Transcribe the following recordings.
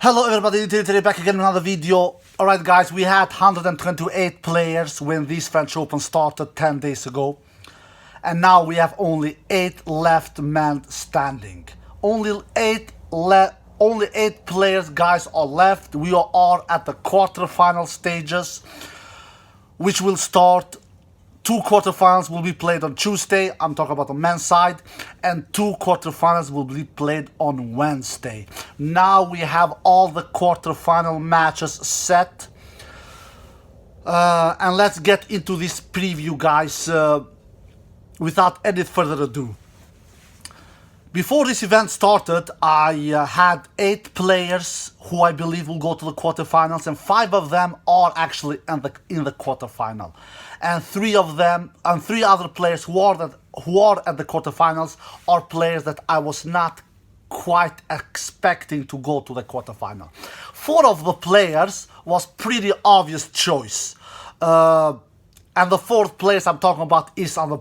Hello everybody, today back again with another video. Alright guys, we had 128 players when this French Open started 10 days ago. And now we have only 8 left men standing. Only 8 players guys are left. We are at the quarterfinal stages, which will start. 2 quarterfinals will be played on Tuesday, I'm talking about the men's side, and 2 quarterfinals will be played on Wednesday. Now we have all the quarterfinal matches set, and let's get into this preview guys without any further ado. Before this event started, I had 8 players who I believe will go to the quarterfinals, and 5 of them are actually in the quarterfinal, and 3 other players who are at the quarterfinals are players that I was not quite expecting to go to the quarterfinal. 4 of the players was pretty obvious choice, and the 4th place I'm talking about is on the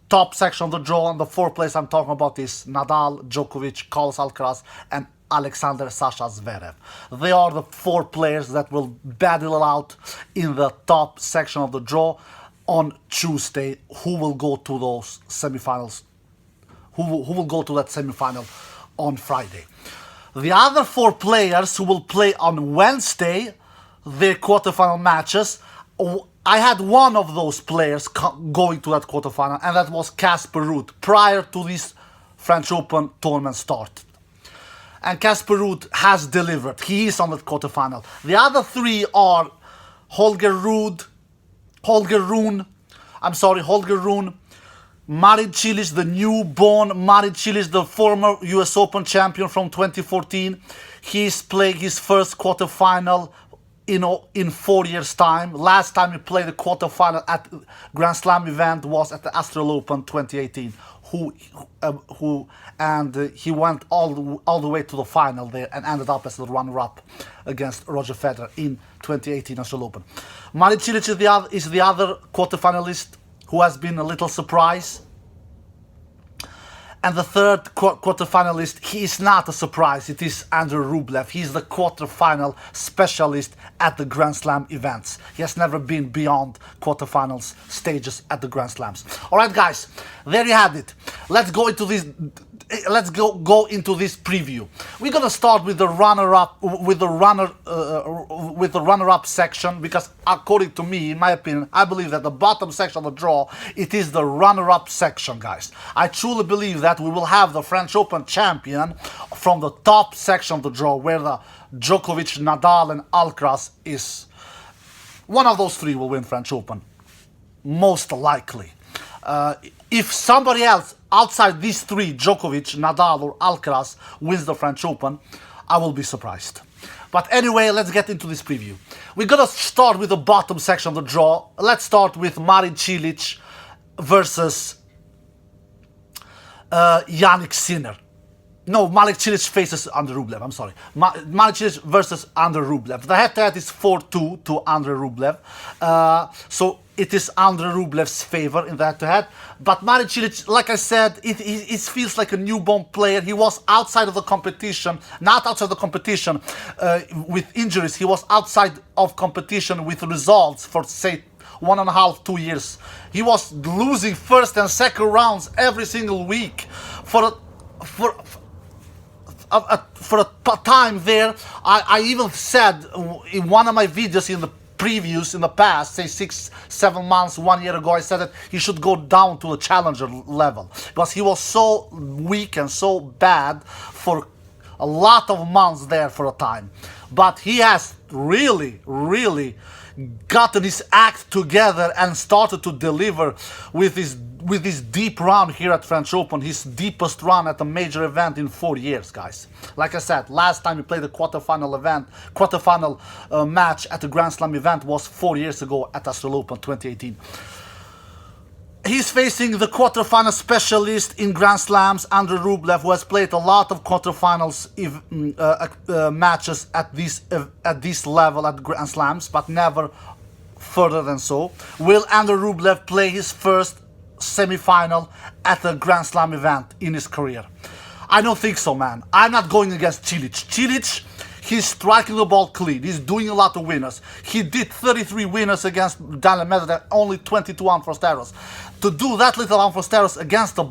top section of the draw, and the 4th place I'm talking about is Nadal, Djokovic, Kawasaki, and Alexander Sasha Zverev. They are the 4 players that will battle out in the top section of the draw on Tuesday, who will go to those semifinals, who will go to that semifinal on Friday. The other 4 players who will play on Wednesday their quarterfinal matches, I had one of those players going to that quarterfinal, and that was Casper Root, prior to this French Open tournament start. And Casper Root has delivered. He is on the quarterfinal. The other 3 are holger Roon, Marin Cilic, the newborn Marin Cilic, the former US Open champion from 2014. He's playing his first quarterfinal in 4 years' time. Last time he played the quarterfinal at Grand Slam event was at the Australian Open 2018. He went all the way to the final there and ended up as the runner-up against Roger Federer in 2018 Australian Open. Marin Cilic is the other quarterfinalist who has been a little surprise. And the 3rd quarterfinalist, he is not a surprise, it is Andrei Rublev. He is the quarterfinal specialist at the Grand Slam events. He has never been beyond quarterfinals stages at the Grand Slams. Alright guys, there you have it. Let's go into this preview. We're gonna start with the runner-up section, because according to me, in my opinion, I believe that the bottom section of the draw, it is the runner-up section, guys. I truly believe that we will have the French Open champion from the top section of the draw, where the Djokovic, Nadal, and Alcaraz is. One of those 3 will win French Open, most likely. If somebody else outside these 3, Djokovic, Nadal, or Alcaraz, wins the French Open, I will be surprised. But anyway, let's get into this preview. We're gonna start with the bottom section of the draw. Let's start with Marin Cilic versus Jannik Sinner. No, Marin Cilic faces Andrei Rublev, I'm sorry. Marin Cilic versus Andrei Rublev. The head-to-head is 4-2 to Andrei Rublev. So it is Andrei Rublev's favor in the head-to-head. But Marin Cilic, like I said, it feels like a newborn player. He was outside of the competition, not outside the competition with injuries. He was outside of competition with results for, say, 1.5, 2 years. He was losing first and second rounds every single week for a time there. I even said in one of my videos in the previews in the past, say 6-7 months, 1 year ago, I said that he should go down to a challenger level, because he was so weak and so bad for a lot of months there for a time. But he has really gotten his act together and started to deliver with his deep run here at French Open, his deepest run at a major event in 4 years, guys. Like I said, last time he played the quarterfinal match at the Grand Slam event was 4 years ago at Australian Open 2018. He's facing the quarterfinal specialist in Grand Slams, Andrei Rublev, who has played a lot of quarterfinals matches at this level at Grand Slams, but never further than so. Will Andrei Rublev play his first semi-final at a Grand Slam event in his career? I don't think so, man. I'm not going against Cilic. Cilic, He's striking the ball clean. He's doing a lot of winners. He did 33 winners against Daniel Medvedev, only 22 unforced errors. To do that little unforced errors against a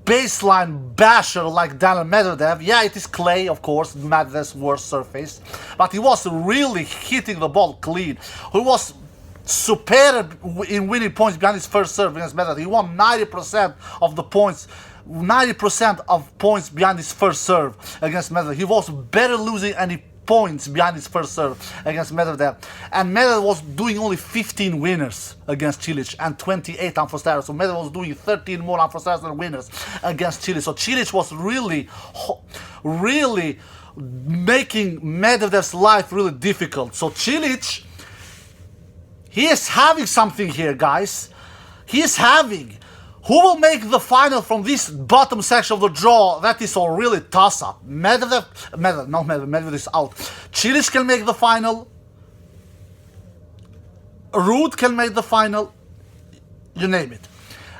baseline basher like Daniel Medvedev, yeah, it is clay, of course, Medvedev's worst surface, but he was really hitting the ball clean. He was superior in winning points behind his first serve against Medvedev. He won 90% of the points, 90% of points behind his first serve against Medvedev. He was better losing any points behind his first serve against Medvedev. And Medvedev was doing only 15 winners against Cilic and 28 unforced errors. So Medvedev was doing 13 more unforced errors than winners against Cilic. So Cilic was really making Medvedev's life really difficult. So Cilic, he is having something here, guys. He is having. Who will make the final from this bottom section of the draw? That is a really toss-up. Medvedev is out. Cilic can make the final. Root can make the final. You name it.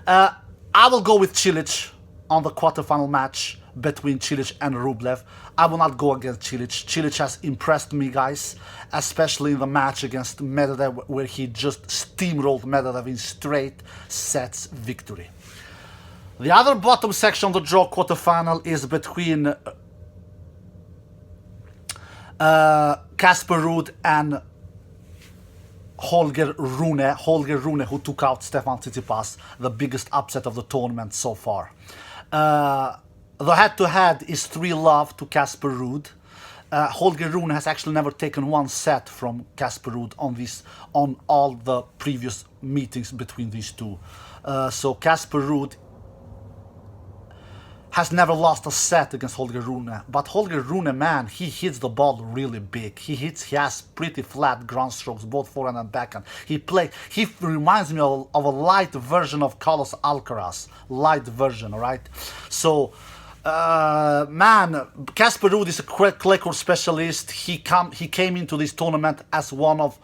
I will go with Cilic on the quarterfinal match between Cilic and Rublev. I will not go against Cilic. Cilic has impressed me, guys, especially in the match against Medvedev, where he just steamrolled Medvedev in straight sets victory. The other bottom section of the draw quarterfinal is between Casper Root and holger Rune, who took out Stefan Tsitsipas, the biggest upset of the tournament so far. The head-to-head is 3-love to Casper Root. Holger Rune has actually never taken one set from Casper Root on all the previous meetings between these two. So Casper Root has never lost a set against Holger Rune. But Holger Rune, man, he hits the ball really big. He has pretty flat ground strokes, both forehand and backhand. He reminds me of a light version of Carlos Alcaraz. Light version, alright? So, man, Casper Root is a clay court specialist. He came into this tournament as one of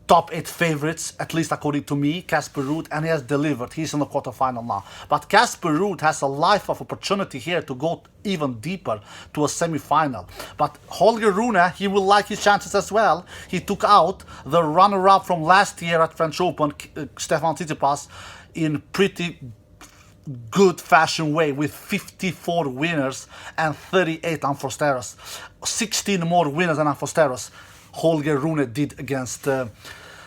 top 8 favorites, at least according to me, Casper Root, and he has delivered. He's in the quarterfinal now. But Casper Root has a life of opportunity here to go even deeper to a semi-final. But Holger Rune, he will like his chances as well. He took out the runner-up from last year at French Open, Stefan Tsitsipas, in pretty good fashion way with 54 winners and 38 unforced errors. 16 more winners and unforced errors Holger Rune did against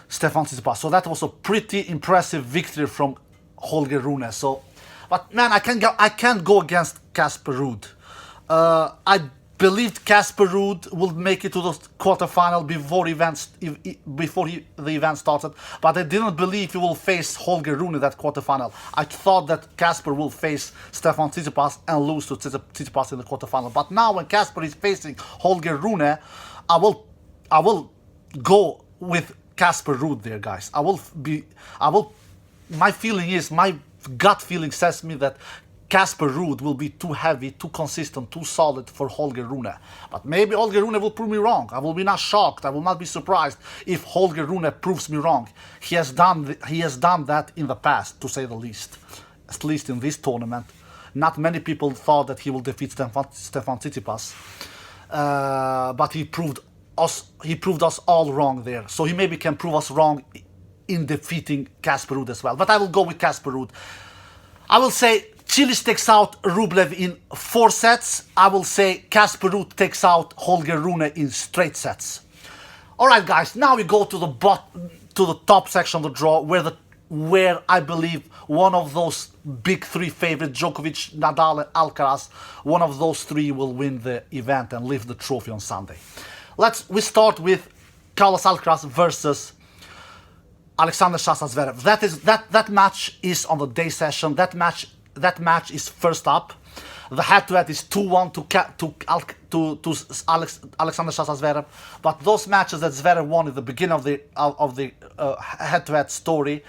Stefan Tsitsipas. So that was a pretty impressive victory from Holger Rune. So, but man, I can't go against Casper Root. I believed Casper Root would make it to the quarterfinal before the event started, but I didn't believe he will face Holger Rune in that quarterfinal. I thought that Casper will face Stefan Tsitsipas and lose to Tsitsipas in the quarterfinal. But now when Casper is facing Holger Rune, I will go with Casper Root there, guys. My gut feeling says me that Casper Root will be too heavy, too consistent, too solid for Holger Rune. But maybe Holger Rune will prove me wrong. I will be not shocked. I will not be surprised if Holger Rune proves me wrong. He has done that in the past, to say the least. At least in this tournament. Not many people thought that he will defeat Stefan Tsitsipas. But he proved us all wrong there. So he maybe can prove us wrong in defeating Casper Root as well. But I will go with Casper Root. I will say Cilic takes out Rublev in 4 sets. I will say Casper Root takes out Holger Rune in straight sets. Alright guys, now we go to the top section of the draw where I believe one of those big 3 favorites, Djokovic, Nadal and Alcaraz, one of those 3 will win the event and lift the trophy on Sunday. We start with Carlos Alcaraz versus Alexander Zverev. That match is on the day session. That match is first up. The head-to-head is 2-1 to Alexander Zverev. But those matches that Zverev won at the beginning of the head-to-head story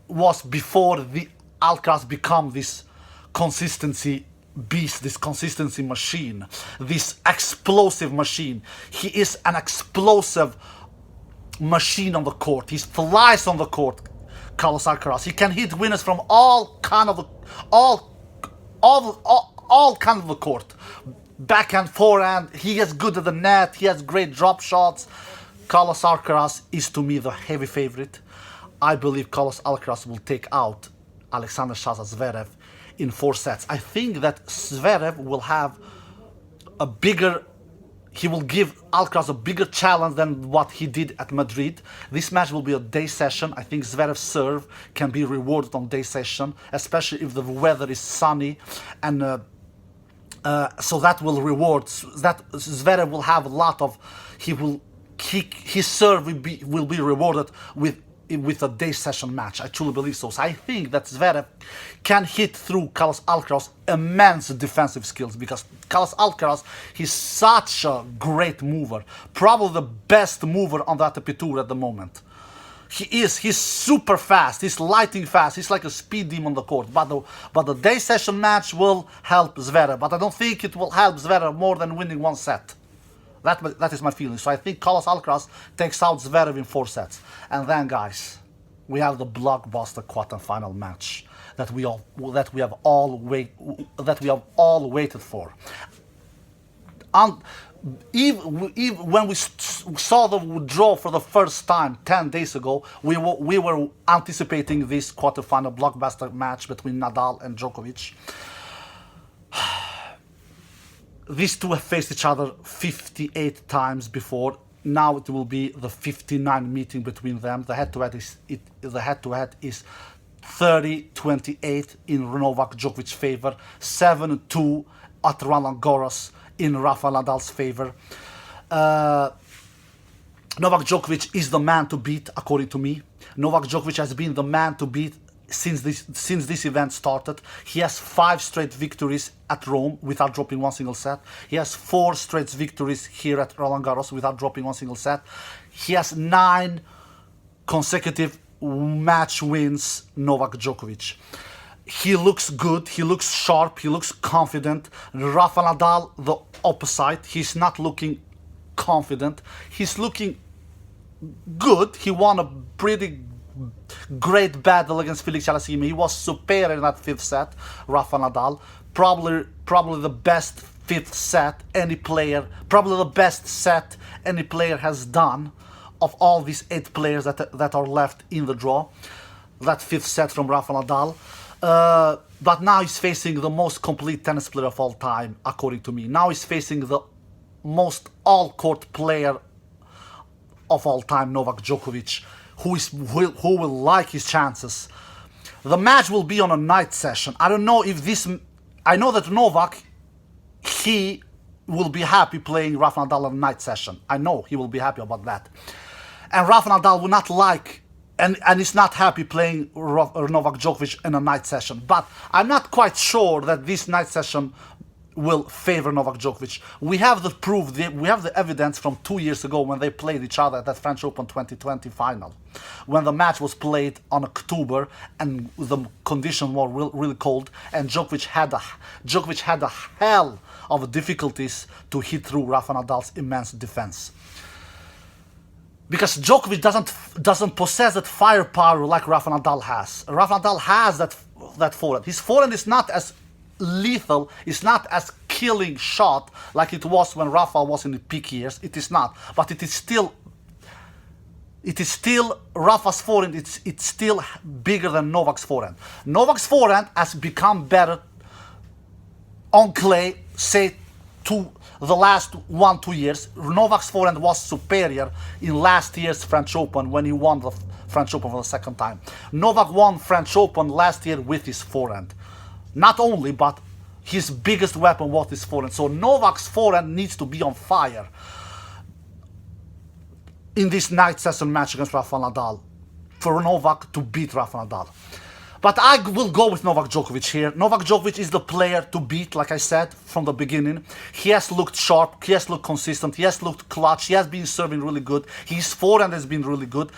was before the Alcaraz become this consistency beast, this consistency machine, this explosive machine. He is an explosive machine on the court. He flies on the court, Carlos Alcaraz. He can hit winners from all kind of the court. backhand, forehand. He is good at the net. He has great drop shots. Carlos Alcaraz is to me the heavy favorite. I believe Carlos Alcaraz will take out Alexander Zverev in 4 sets. I think that Zverev will have a bigger, he will give Alcaraz a bigger challenge than what he did at Madrid. This match will be a day session. I think Zverev's serve can be rewarded on day session, especially if the weather is sunny, and so that will reward, that Zverev will have a lot of, he will kick, his serve will be rewarded with a day session match. I truly believe so. So I think that Zverev can hit through Carlos Alcaraz's immense defensive skills, because Carlos Alcaraz, he's such a great mover, probably the best mover on the ATP Tour at the moment. He's super fast, he's lightning fast, he's like a speed demon on the court, but the day session match will help Zverev, but I don't think it will help Zverev more than winning 1 set. That is my feeling. So I think Carlos Alcaraz takes out Zverev in 4 sets. And then, guys, we have the blockbuster quarterfinal match that we have all waited for. And even when we saw the draw for the first time 10 days ago, we were anticipating this quarterfinal blockbuster match between Nadal and Djokovic. These two have faced each other 58 times before. Now it will be the 59th meeting between them. The head-to-head is 30-28 in Novak Djokovic's favor, 7-2 at Roland Garros in Rafael Nadal's favor. Novak Djokovic is the man to beat, according to me. Novak Djokovic has been the man to beat since this event started. He has 5 straight victories at Rome without dropping 1 single set. He has 4 straight victories here at Roland Garros without dropping 1 single set. He has 9 consecutive match wins, Novak Djokovic. He looks good, he looks sharp, he looks confident. Rafael Nadal, the opposite. He's not looking confident. He's looking good. He won a pretty great battle against Felix Yalassimy. He was superior in that 5th set, Rafa Nadal. Probably the best 5th set any player, probably the best set any player has done of all these 8 players that are left in the draw. That 5th set from Rafa Nadal. But now he's facing the most complete tennis player of all time, according to me. Now he's facing the most all-court player of all time, Novak Djokovic, who will like his chances. The match will be on a night session. I don't know if this... I know that Novak, he will be happy playing Rafa Nadal on a night session. I know he will be happy about that. And Rafa Nadal will not like... And he's not happy playing Novak Djokovic in a night session. But I'm not quite sure that this night session will favor Novak Djokovic. We have the proof, we have the evidence from 2 years ago when they played each other at that French Open 2020 final. When the match was played on October and the conditions were really cold, and Djokovic had a hell of difficulties to hit through Rafa Nadal's immense defense. Because Djokovic doesn't possess that firepower like Rafa Nadal has. Rafa Nadal has that forehand. His forehand is not as lethal, it's not as killing shot like it was when Rafa was in the peak years. It is not, but it is still Rafa's forehand. It's still bigger than Novak's forehand. Novak's forehand has become better on clay, say, to the last 1-2 years. Novak's forehand was superior in last year's French Open when he won the French Open for the 2nd time. Novak won French Open last year with his forehand. Not only, but his biggest weapon was his forehand. So Novak's forehand needs to be on fire in this night session match against Rafael Nadal for Novak to beat Rafael Nadal. But I will go with Novak Djokovic here. Novak Djokovic is the player to beat, like I said from the beginning. He has looked sharp, he has looked consistent, he has looked clutch, he has been serving really good. His forehand has been really good.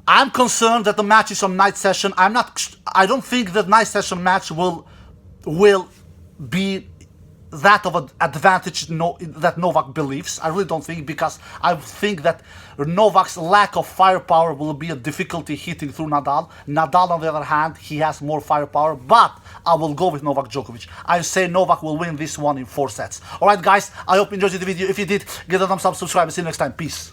I'm concerned that the match is on night session. I don't think that night session match will be that of an advantage that Novak believes. I really don't think, because I think that Novak's lack of firepower will be a difficulty hitting through Nadal. Nadal, on the other hand, he has more firepower, but I will go with Novak Djokovic. I say Novak will win this one in 4 sets. Alright guys, I hope you enjoyed the video. If you did, give it a thumbs up, subscribe, and see you next time. Peace.